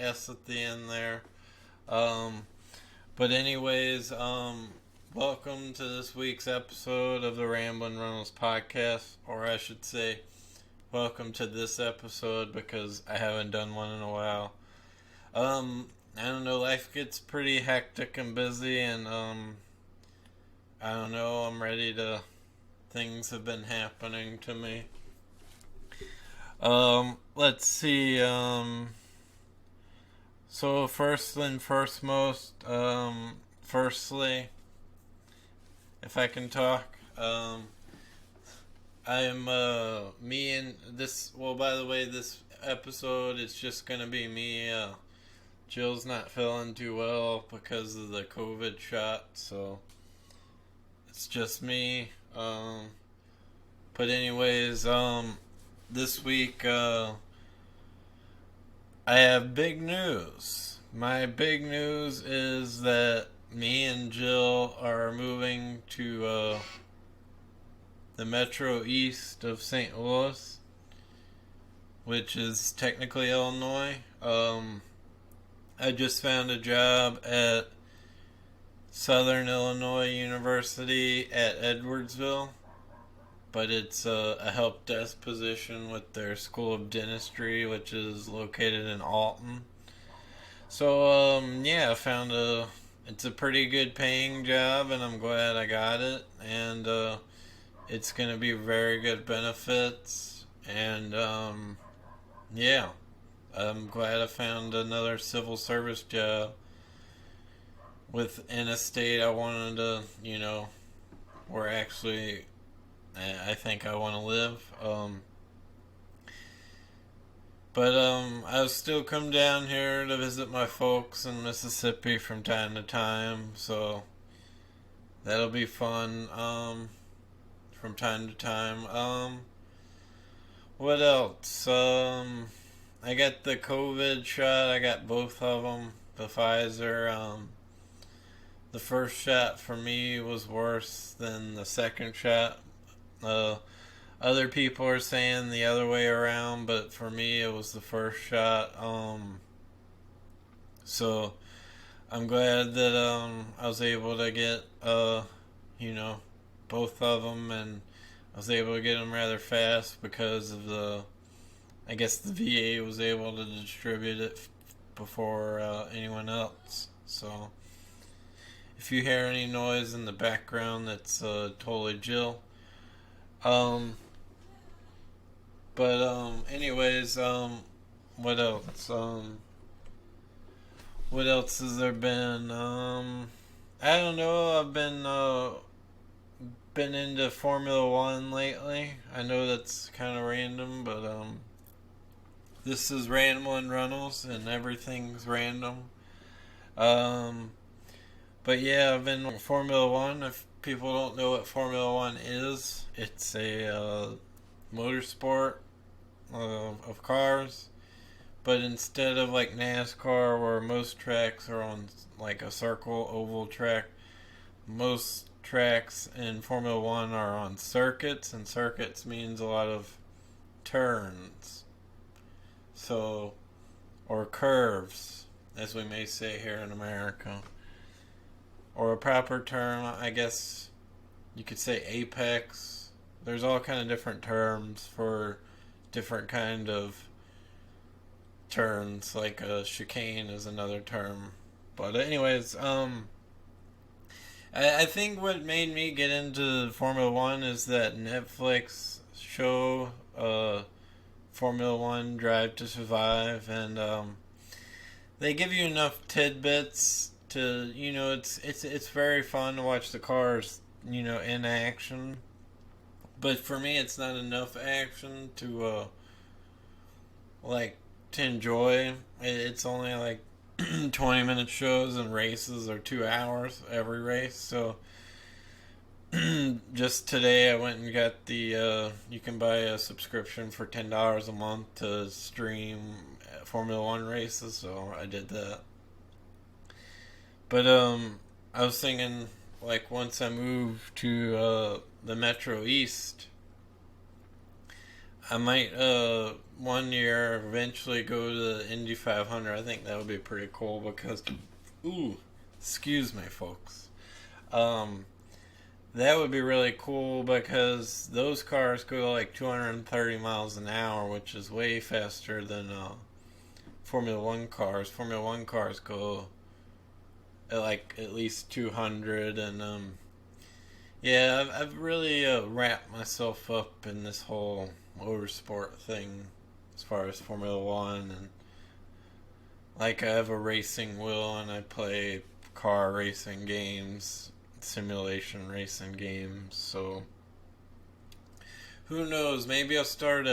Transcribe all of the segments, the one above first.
S at the end there. Um, but anyways, welcome to this week's episode of the Ramblin' Reynolds podcast, or I should say, welcome to this episode because I haven't done one in a while. I don't know, life gets pretty hectic and busy, and I don't know, I'm ready to. Things have been happening to me. Let's see. So first and first most, firstly, if I can talk, I'm me and this. Well, by the way, this episode is just gonna be me. Jill's not feeling too well because of the COVID shot, so it's just me. But anyways, this week, I have big news. My big news is that me and Jill are moving to the Metro East of St. Louis, which is technically Illinois. I just found a job at Southern Illinois University at Edwardsville, but it's a help desk position with their School of Dentistry, which is located in Alton. So, yeah, I found it's a pretty good paying job, and I'm glad I got it, and, it's gonna be very good benefits, and, yeah, I'm glad I found another civil service job within a state I wanted to, where actually I think I want to live. But I'll still come down here to visit my folks in Mississippi from time to time, so that'll be fun. From time to time. What else? I got the COVID shot. I got both of them. The Pfizer. The first shot for me was worse than the second shot. Other people are saying the other way around, but for me it was the first shot. So I'm glad that I was able to get both of them, and I was able to get them rather fast because of I guess the VA was able to distribute it before anyone else. So if you hear any noise in the background, that's totally Jill. Um, anyways, what else? What else has there been? I don't know. I've been into Formula One lately. I know that's kind of random, but this is Ramblin' Reynolds, and everything's random. Um, but yeah, I've been in Formula One. If people don't know what Formula One is, it's a motorsport of cars. But instead of like NASCAR, where most tracks are on like a circle, oval track, most tracks in Formula One are on circuits, and circuits means a lot of turns. So, or curves, as we may say here in America. Or a proper term, I guess you could say apex. There's all kind of different terms for different kind of turns, like a chicane is another term. But anyways, I think what made me get into Formula One is that Netflix show, Formula One Drive to Survive, and they give you enough tidbits to, it's very fun to watch the cars, in action. But for me, it's not enough action to like to enjoy. It's only like 20-minute shows, and races are 2 hours every race. So just today I went and got the you can buy a subscription for $10 a month to stream Formula One races, so I did that. But I was thinking, like, once I move to the Metro East, I might one year eventually go to the Indy 500. I think that would be pretty cool because, ooh, excuse me, folks. Um, that would be really cool because those cars go like 230 miles an hour, which is way faster than Formula One cars. Formula One cars go at like at least 200, and yeah, I've really wrapped myself up in this whole motorsport thing as far as Formula One, and like I have a racing wheel and I play car racing games, simulation racing games. So who knows? Maybe I'll start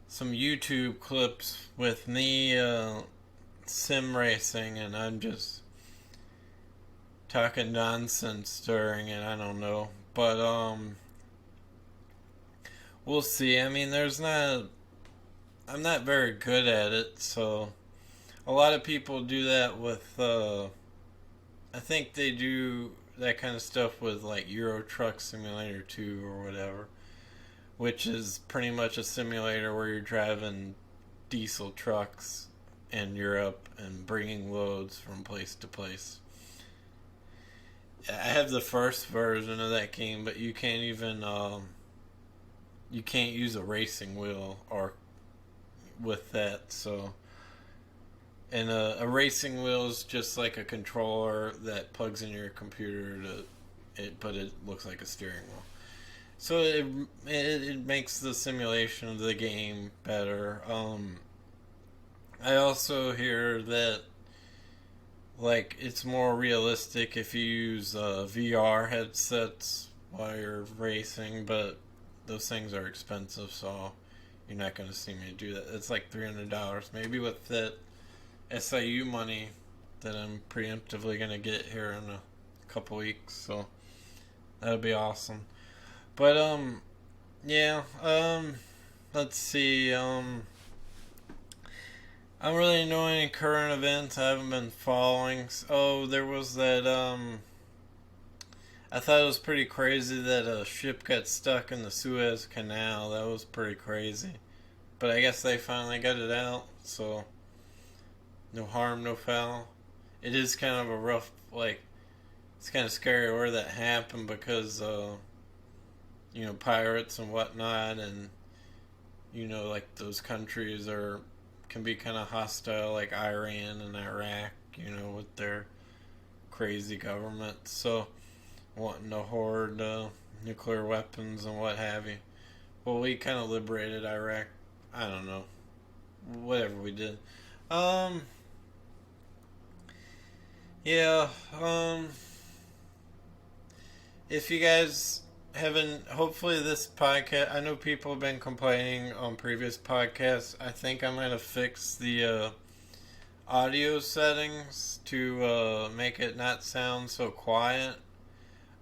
some YouTube clips with me sim racing, and I'm just talking nonsense during it. I don't know, but we'll see. I mean, I'm not very good at it, so a lot of people do that with. I think they do that kind of stuff with like Euro Truck Simulator 2 or whatever, which is pretty much a simulator where you're driving diesel trucks in Europe and bringing loads from place to place. I have the first version of that game, but you can't even you can't use a racing wheel or with that. So, and a racing wheel is just like a controller that plugs in your computer but it looks like a steering wheel. So it makes the simulation of the game better. I also hear that like it's more realistic if you use VR headsets while you're racing, but those things are expensive, so you're not going to see me do that. It's like $300. Maybe with that SIU money that I'm preemptively going to get here in a couple weeks, so that'll be awesome. But yeah, let's see. I don't really know any current events. I haven't been following. Oh, there was that. I thought it was pretty crazy that a ship got stuck in the Suez Canal. That was pretty crazy. But I guess they finally got it out, so no harm, no foul. It is kind of a rough, like, it's kind of scary where that happened because, pirates and whatnot, and, like those countries can be kind of hostile, like Iran and Iraq, with their crazy government. So, wanting to hoard nuclear weapons and what have you. Well, we kind of liberated Iraq. I don't know. Whatever we did. Yeah, if you guys haven't, hopefully this podcast, I know people have been complaining on previous podcasts. I think I'm going to fix the audio settings to make it not sound so quiet.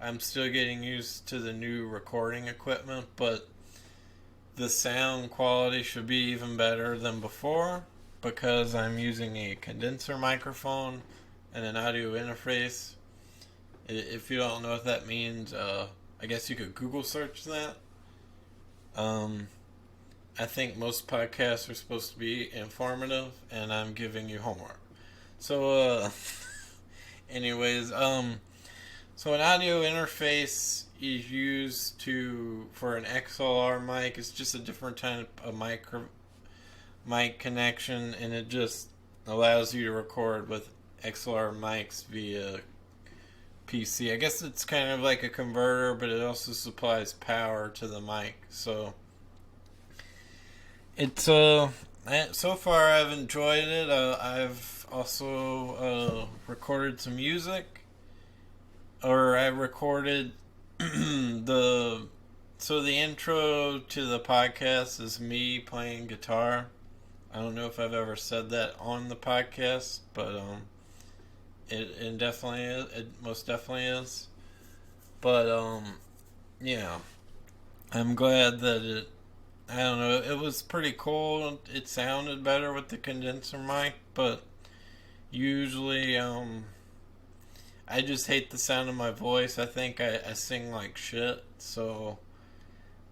I'm still getting used to the new recording equipment, but the sound quality should be even better than before because I'm using a condenser microphone and an audio interface. If you don't know what that means, I guess you could Google search that. I think most podcasts are supposed to be informative, and I'm giving you homework. So, anyways, so an audio interface is used for an XLR mic. It's just a different type of mic connection, and it just allows you to record with XLR mics via PC. I guess it's kind of like a converter, but it also supplies power to the mic. So it's so far I've enjoyed it. I've also recorded some music, or I recorded the intro to the podcast is me playing guitar. I don't know if I've ever said that on the podcast, but it definitely is. It most definitely is. But yeah, I'm glad that it. I don't know. It was pretty cool. It sounded better with the condenser mic, but usually I just hate the sound of my voice. I think I sing like shit, so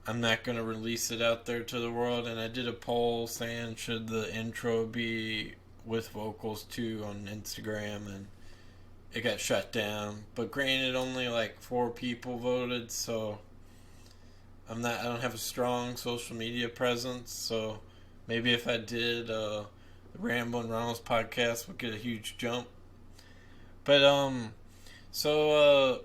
I'm not going to release it out there to the world. And I did a poll saying should the intro be with vocals too on Instagram, and it got shut down. But granted, only like 4 people voted, so I don't have a strong social media presence. So maybe if I did, the Ramblin' Reynolds podcast would get a huge jump. But so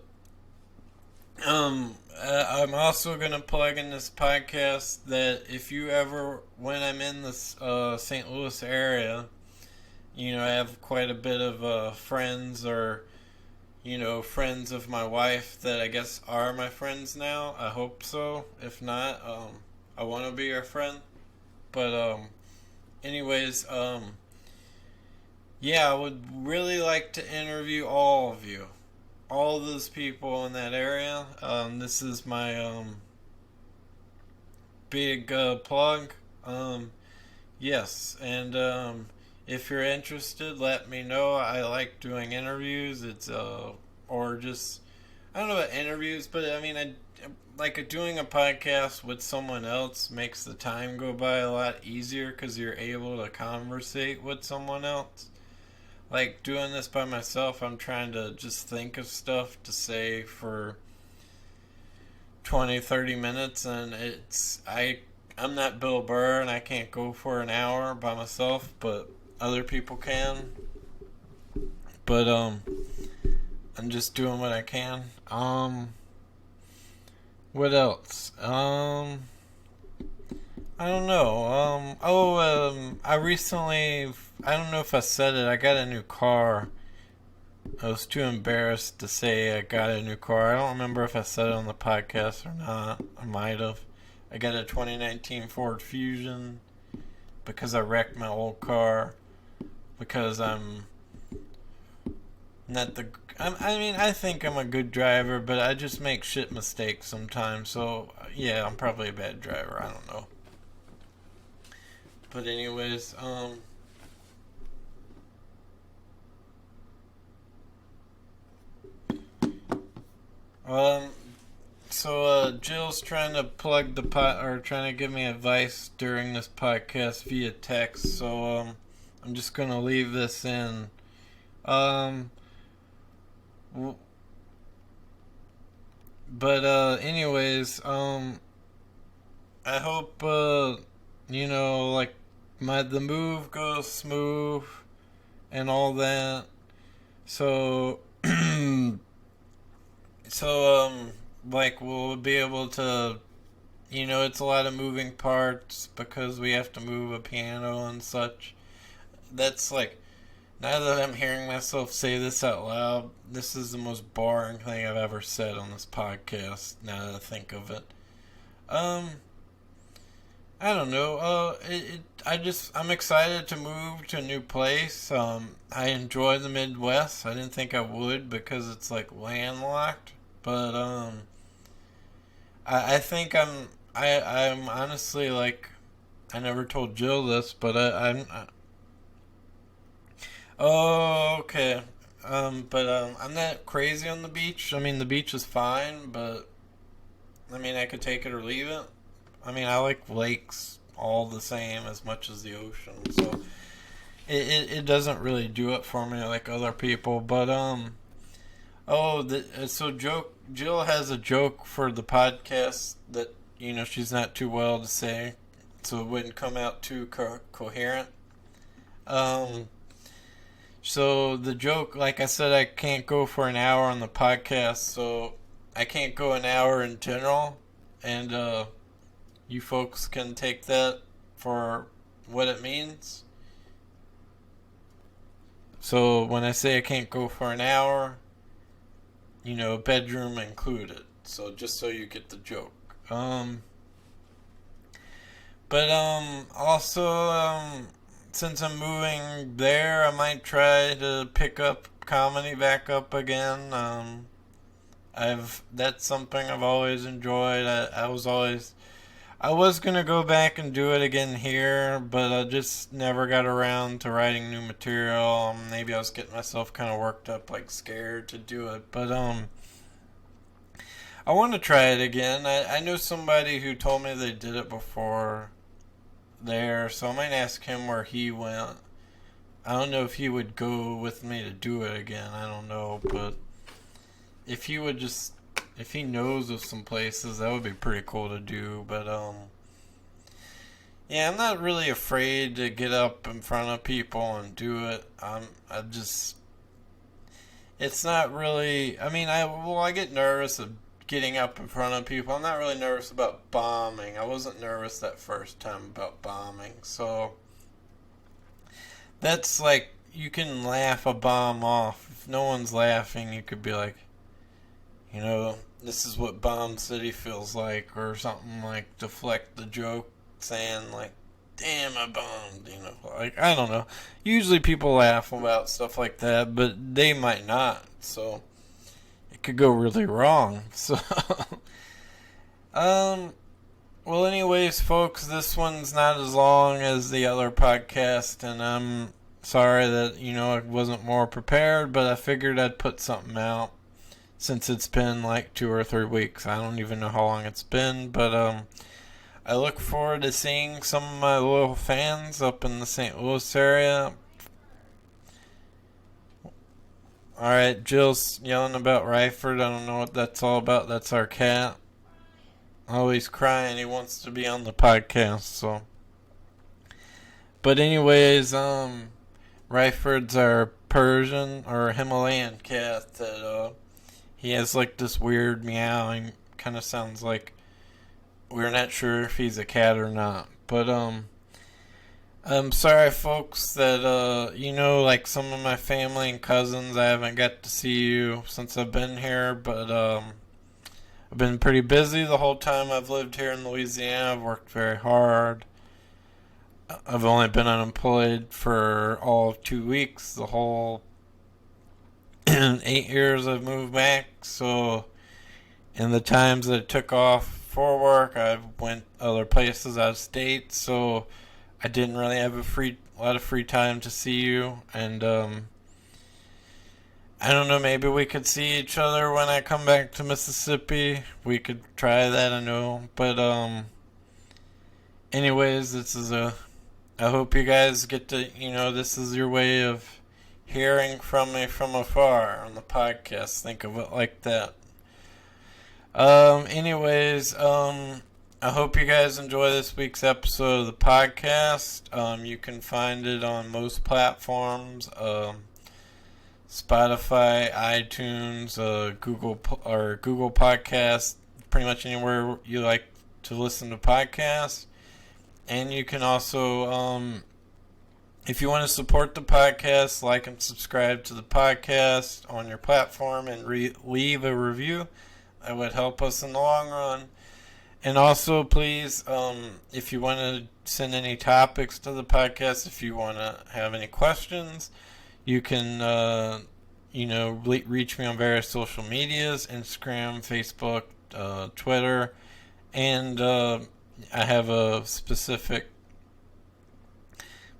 I'm also gonna plug in this podcast that if you ever, when I'm in this St. Louis area, I have quite a bit of friends, or friends of my wife that I guess are my friends now. I hope so. If not, I want to be your friend. But anyways, yeah, I would really like to interview all of you, all those people in that area. This is my big plug. Yes, and if you're interested, let me know. I like doing interviews. It's or just, I don't know about interviews, but I mean, I like doing a podcast with someone else makes the time go by a lot easier because you're able to conversate with someone else. Like doing this by myself, I'm trying to just think of stuff to say for 20, 30 minutes, and I'm not Bill Burr, and I can't go for an hour by myself, but other people can. But I'm just doing what I can. What else? I don't know. I recently, I don't know if I said it, I got a new car. I was too embarrassed to say I got a new car. I don't remember if I said it on the podcast or not. I might have. I got a 2019 Ford Fusion because I wrecked my old car. Because I'm not the. I think I'm a good driver, but I just make shit mistakes sometimes. So, yeah, I'm probably a bad driver. I don't know. But anyways, so Jill's trying to plug the pot, or trying to give me advice during this podcast via text. So I'm just gonna leave this in. Um, but anyways, I hope like the move goes smooth and all that. So like we'll be able to, it's a lot of moving parts because we have to move a piano and such. That's like, now that I'm hearing myself say this out loud, this is the most boring thing I've ever said on this podcast, now that I think of it. I don't know. I'm excited to move to a new place. I enjoy the Midwest. I didn't think I would because it's like landlocked, but I think I'm honestly like, I never told Jill this, but oh, okay. But I'm not crazy on the beach. I mean, the beach is fine, but I mean, I could take it or leave it. I mean, I like lakes all the same as much as the ocean, so it doesn't really do it for me like other people. But so Jill has a joke for the podcast that she's not too well to say, so it wouldn't come out too coherent. Um, so the joke, like I said, I can't go for an hour on the podcast, so I can't go an hour in general, and you folks can take that for what it means. So when I say I can't go for an hour, bedroom included. So just so you get the joke. But also since I'm moving there, I might try to pick up comedy back up again. That's something I've always enjoyed. I was gonna go back and do it again here, but I just never got around to writing new material. Maybe I was getting myself kind of worked up, like scared to do it. But I want to try it again. I know somebody who told me they did it before there, so I might ask him where he went. I don't know if he would go with me to do it again. I don't know, but if he would just, if he knows of some places, that would be pretty cool to do. But yeah, I'm not really afraid to get up in front of people and do it. I just, it's not really. I mean, I get nervous of getting up in front of people. I'm not really nervous about bombing. I wasn't nervous that first time about bombing, so that's like you can laugh a bomb off. If no one's laughing, you could be like, this is what Bomb City feels like, or something, like deflect the joke, saying like, damn, I bombed, like, I don't know. Usually people laugh about stuff like that, but they might not, so it could go really wrong. So, well, anyways, folks, this one's not as long as the other podcast, and I'm sorry that, I wasn't more prepared, but I figured I'd put something out since it's been like 2 or 3 weeks. I don't even know how long it's been, but I look forward to seeing some of my loyal fans up in the St. Louis area. Alright, Jill's yelling about Ryford. I don't know what that's all about. That's our cat. Always crying. He wants to be on the podcast, so. But anyways, Ryford's our Persian or Himalayan cat that, he has like this weird meowing. Kind of sounds like, we're not sure if he's a cat or not. But, I'm sorry, folks, that, like some of my family and cousins, I haven't got to see you since I've been here, but, I've been pretty busy the whole time I've lived here in Louisiana. I've worked very hard. I've only been unemployed for all of 2 weeks, the whole 8 years I've moved back, so in the times that it took off for work, I went other places out of state, so I didn't really have a lot of free time to see you, and I don't know, maybe we could see each other when I come back to Mississippi. We could try that, I know, but anyways, I hope you guys get to, this is your way of hearing from me from afar on the podcast. Think of it like that. Anyways, I hope you guys enjoy this week's episode of the podcast. You can find it on most platforms, Spotify, iTunes, Google Podcasts, pretty much anywhere you like to listen to podcasts. And you can also, if you want to support the podcast, like and subscribe to the podcast on your platform and leave a review. That would help us in the long run. And also, please, if you want to send any topics to the podcast, if you want to have any questions, you can, reach me on various social medias, Instagram, Facebook, Twitter, and I have a specific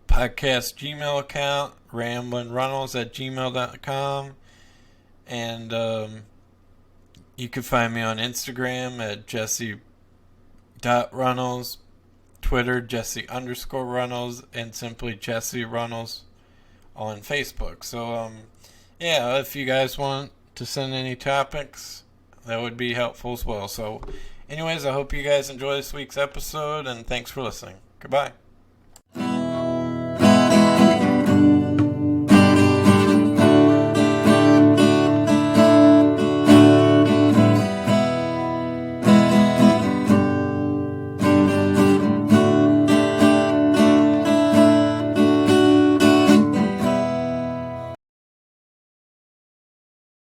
podcast Gmail account, ramblinrunnels@gmail.com, and you can find me on Instagram at jesse.runnels, Twitter Jesse_Runnels, and simply Jesse Runnels on Facebook. So yeah, if you guys want to send any topics, that would be helpful as well. So anyways, I hope you guys enjoy this week's episode, and thanks for listening. Goodbye.